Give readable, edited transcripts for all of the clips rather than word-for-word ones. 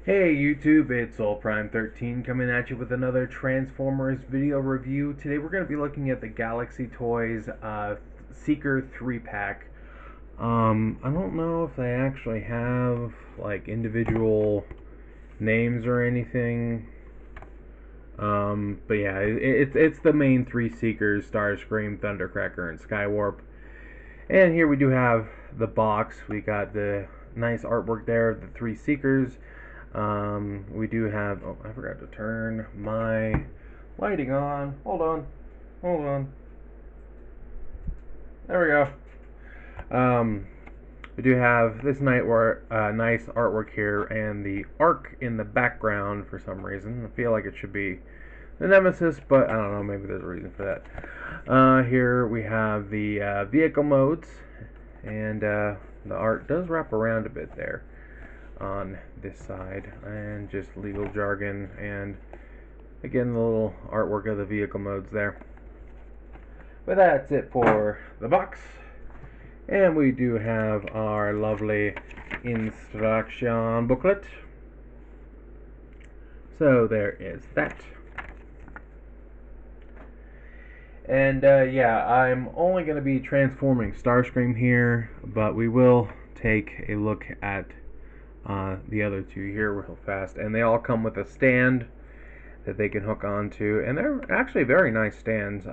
Hey YouTube, it's SoulPrime13 coming at you with another Transformers video review. Today we're going to be looking at the Galaxy Toys Seeker 3-pack. I don't know if they actually have like individual names or anything. But yeah, it's the main three Seekers: Starscream, Thundercracker, and Skywarp. And here we do have the box. We got the nice artwork there of the three Seekers. We do have. Oh, I forgot to turn my lighting on. Hold on. Hold on. There we go. We do have this nice artwork here, and the Ark in the background for some reason. I feel like it should be the Nemesis, but I don't know. Maybe there's a reason for that. Here we have the vehicle modes, and the art does wrap around a bit there on this side, and just legal jargon, and again the little artwork of the vehicle modes there. But that's it for the box, and we do have our lovely instruction booklet. So there is that. And yeah, I'm only going to be transforming Starscream here, but we will take a look at the other two here real fast. And they all come with a stand that they can hook onto, and they're actually very nice stands.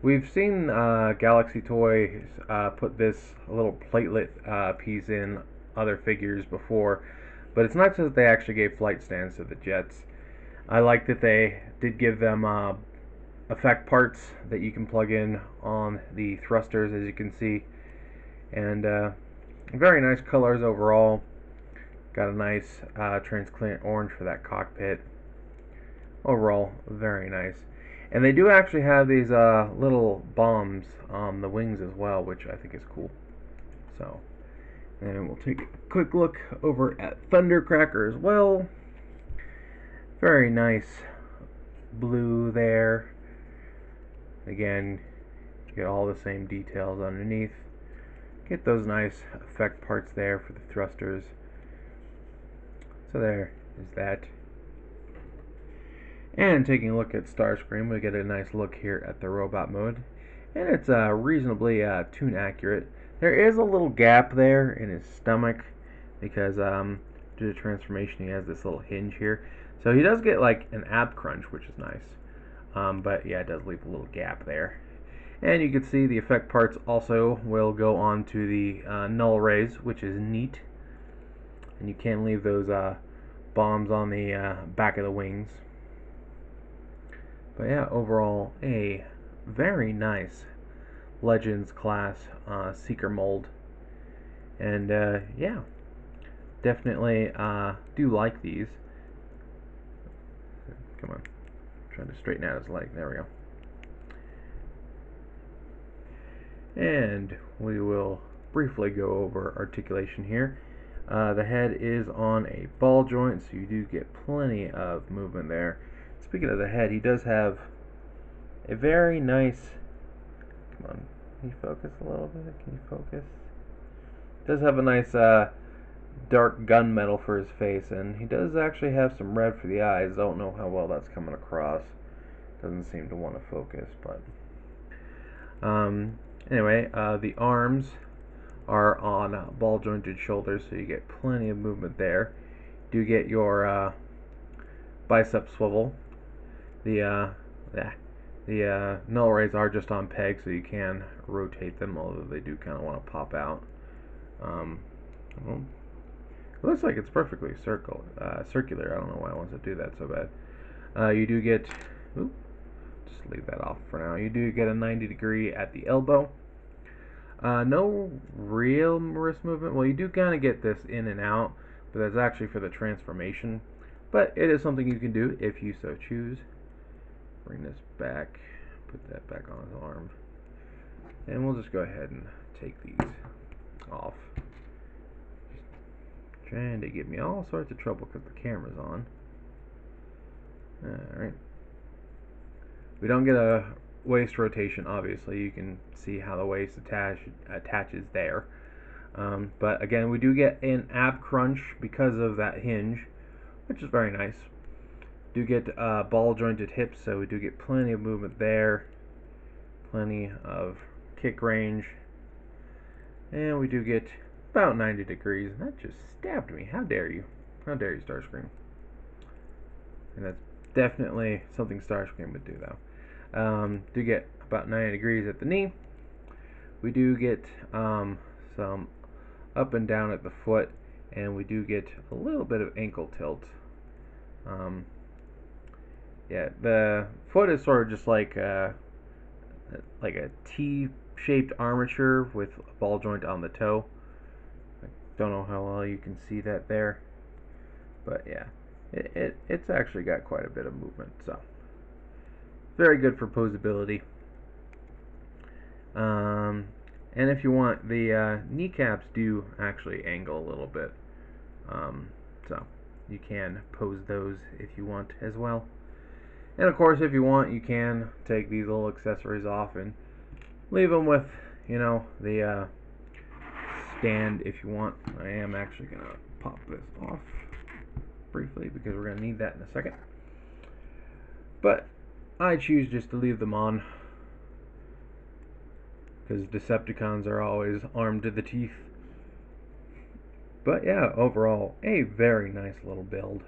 We've seen Galaxy Toys put this little platelet piece in other figures before, but it's nice that they actually gave flight stands to the jets. I like that they did give them effect parts that you can plug in on the thrusters, as you can see, and very nice colors overall. Got a nice transparent orange for that cockpit. Overall, very nice. And they do actually have these little bombs on the wings as well, which I think is cool. So, and we'll take a quick look over at Thundercracker as well. Very nice blue there. Again, you get all the same details underneath. Get those nice effect parts there for the thrusters. So there is that. And taking a look at Starscream, we get a nice look here at the robot mode. And it's reasonably tune accurate. There is a little gap there in his stomach because due to transformation he has this little hinge here. So he does get like an ab crunch, which is nice. But yeah, it does leave a little gap there. And you can see the effect parts also will go on to the null rays, which is neat. And you can leave those bombs on the back of the wings. But yeah, overall, a very nice Legends class Seeker mold. And yeah, definitely do like these. Come on. I'm trying to straighten out his leg. There we go. And we will briefly go over articulation here. The head is on a ball joint, so you do get plenty of movement there. Speaking of the head, he does have a very nice. Come on, can you focus a little bit? Can you focus? He does have a nice dark gunmetal for his face, and he does actually have some red for the eyes. Don't know how well that's coming across. Doesn't seem to want to focus, but anyway, the arms are on ball jointed shoulders, so you get plenty of movement there. Do get your bicep swivel. The null rays are just on pegs, so you can rotate them, although they do kind of want to pop out. Well, it looks like it's perfectly circular. I don't know why it wants to do that so bad. You do get, just leave that off for now. You do get a 90-degree at the elbow. No real wrist movement. Well, you do kind of get this in and out, but that's actually for the transformation. But it is something you can do if you so choose. Bring this back, put that back on his arm, and we'll just go ahead and take these off. Just trying to get me all sorts of trouble because the camera's on. Alright. We don't get a waist rotation, obviously. You can see how the waist attaches there. But again, we do get an ab crunch because of that hinge. which is very nice. Do get ball jointed hips, so we do get plenty of movement there, plenty of kick range, and we do get about 90 degrees. And that just stabbed me. How dare you? How dare you, Starscream? And that's definitely something Starscream would do, though. Do get about 90 degrees at the knee. We do get some up and down at the foot, and we do get a little bit of ankle tilt. Yeah, the foot is sort of just like a T-shaped armature with a ball joint on the toe. I don't know how well you can see that there, but yeah, it's actually got quite a bit of movement, so very good for posability. And if you want, the kneecaps do actually angle a little bit, so you can pose those if you want as well. And of course, if you want, you can take these little accessories off and leave them with, the stand if you want. I am actually going to pop this off briefly because we're going to need that in a second. But I choose just to leave them on because Decepticons are always armed to the teeth. But yeah, overall, a very nice little build.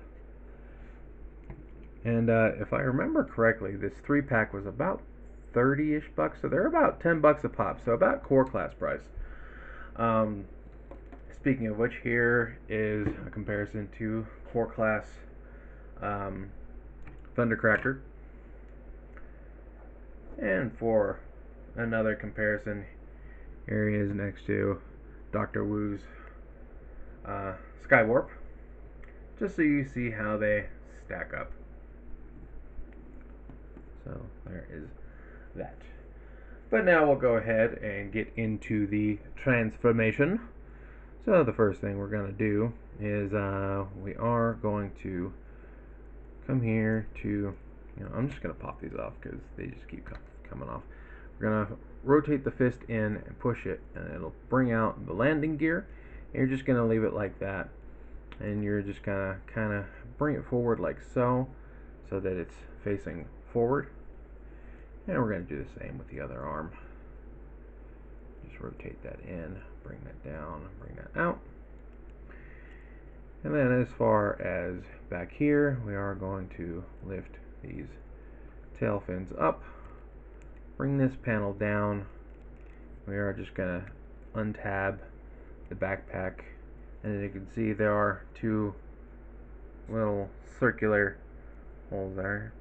And if I remember correctly, this 3-pack was about 30-ish bucks, so they're about 10 bucks a pop, so about core class price. Speaking of which, here is a comparison to core class Thundercracker. And for another comparison, here he is next to Dr. Wu's Skywarp, just so you see how they stack up. So there is that. But now we'll go ahead and get into the transformation. So the first thing we're going to do is we are going to come here to, I'm just going to pop these off because they just keep coming off. We're going to rotate the fist in and push it, and it'll bring out the landing gear. And you're just going to leave it like that. And you're just going to kind of bring it forward like so that it's facing forward. And we're going to do the same with the other arm. Just rotate that in, bring that down, bring that out. And then as far as back here, we are going to lift these tail fins up, bring this panel down. We are just going to untab the backpack, and as you can see, there are 2 little circular holes there,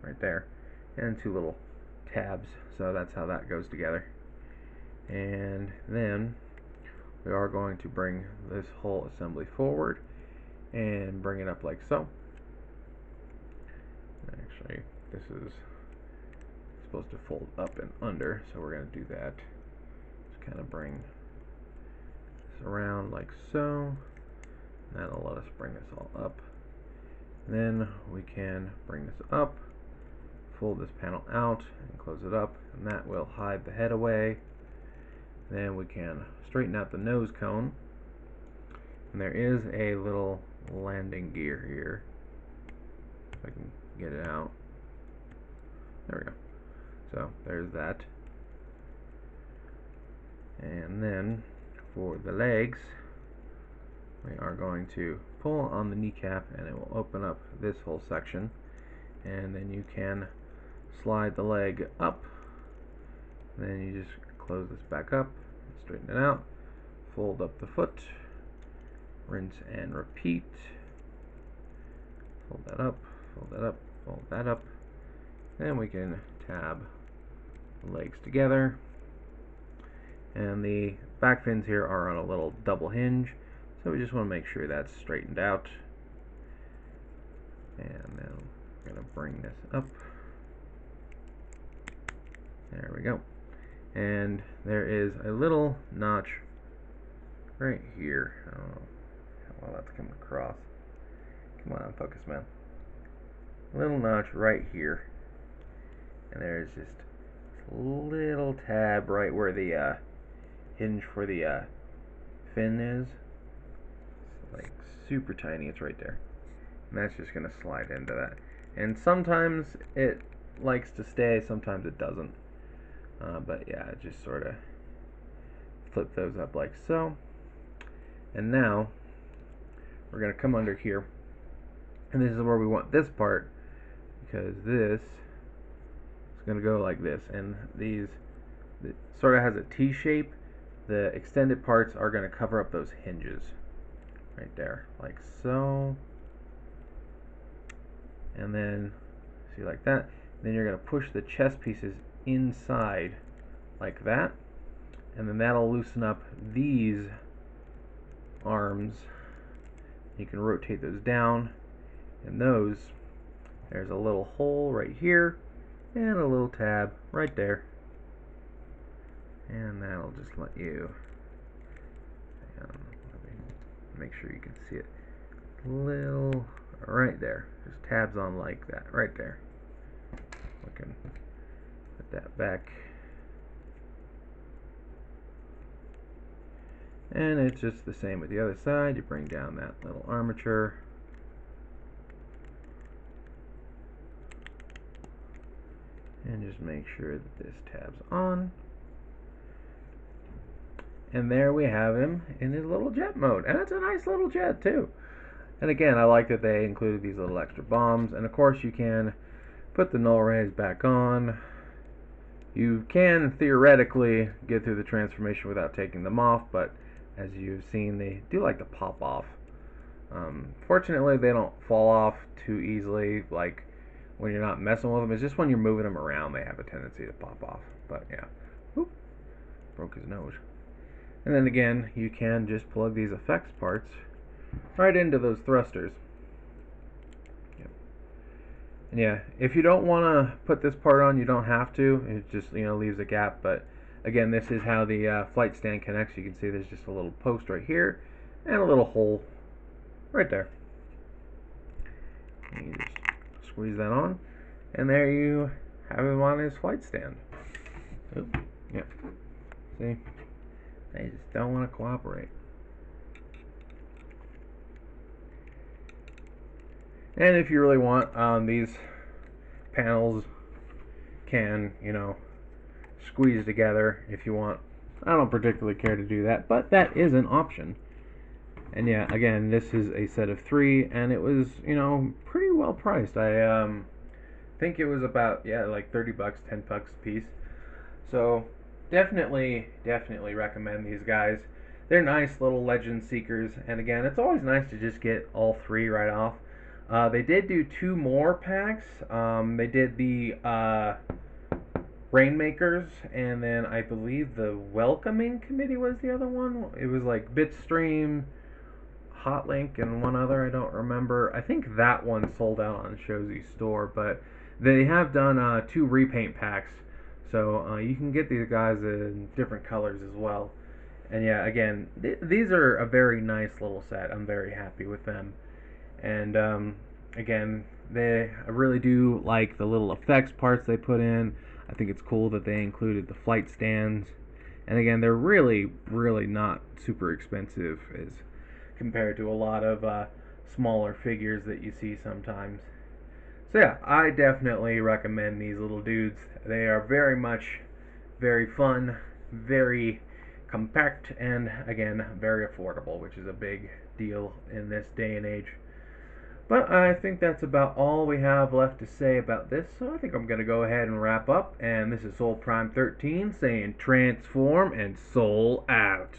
right there, and 2 little tabs, so that's how that goes together. And then we are going to bring this whole assembly forward and bring it up like so. Actually, this is supposed to fold up and under, so we're going to do that. Just kind of bring this around like so. That'll let us bring this all up. Then we can bring this up, fold this panel out and close it up, and that will hide the head away. Then we can straighten out the nose cone, and there is a little landing gear here. If I can get it out. There we go. So there's that. And then for the legs, we are going to pull on the kneecap and it will open up this whole section, and then you can slide the leg up, and then you just close this back up, straighten it out, fold up the foot, rinse and repeat, fold that up, fold that up, fold that up, and we can tab the legs together. And the back fins here are on a little double hinge, so we just want to make sure that's straightened out. And then we're going to bring this up. There we go. And there is a little notch right here. I don't know how well that's coming across. Come on, focus, man. A little notch right here. And there's just a little tab right where the hinge for the fin is. Like super tiny. It's right there. And that's just going to slide into that. And sometimes it likes to stay, sometimes it doesn't. But yeah, just sort of flip those up like so. And now we're going to come under here. And this is where we want this part, because this is going to go like this. And these, it sort of has a T shape. The extended parts are going to cover up those hinges right there, like so. And then, see, like that. Then you're going to push the chest pieces inside like that. And then that'll loosen up these arms. You can rotate those down. And those, there's a little hole right here and a little tab right there. And that'll just let you, let me make sure you can see it. Little, right there. Just tabs on like that, right there. We can put that back. And it's just the same with the other side. You bring down that little armature. And just make sure that this tab's on. And there we have him in his little jet mode. And it's a nice little jet too. And again, I like that they included these little extra bombs. And of course you can put the null rays back on. You can theoretically get through the transformation without taking them off, but as you've seen, they do like to pop off. Fortunately, they don't fall off too easily, like when you're not messing with them. It's just when you're moving them around, they have a tendency to pop off. But yeah, whoop, broke his nose. And then again, you can just plug these effects parts right into those thrusters. Yep. And yeah, if you don't want to put this part on, you don't have to. It just, leaves a gap. But again, this is how the flight stand connects. You can see there's just a little post right here and a little hole right there. And you just squeeze that on, and there you have him on his flight stand. Oop. Yep. See? They just don't want to cooperate. And if you really want, these panels can, squeeze together if you want. I don't particularly care to do that, but that is an option. And yeah, again, this is a set of 3, and it was, pretty well priced. I think it was about, like $30, $10 a piece. So definitely recommend these guys. They're nice little legend seekers, and again, it's always nice to just get all 3 right off. They did do 2 more packs. They did the Rainmakers, and then I believe the Welcoming Committee was the other one. It was like Bitstream, Hotlink, and one other, I don't remember. I think that one sold out on Shozy store, but they have done 2 repaint packs, so you can get these guys in different colors as well. And yeah, again, these are a very nice little set. I'm very happy with them. And again, I really do like the little effects parts they put in. I think it's cool that they included the flight stands. And again, they're really not super expensive as compared to a lot of smaller figures that you see sometimes. So yeah, I definitely recommend these little dudes. They are very fun, very compact, and again, very affordable, which is a big deal in this day and age. But I think that's about all we have left to say about this, so I think I'm going to go ahead and wrap up. And this is Soul Prime 13 saying transform and soul out.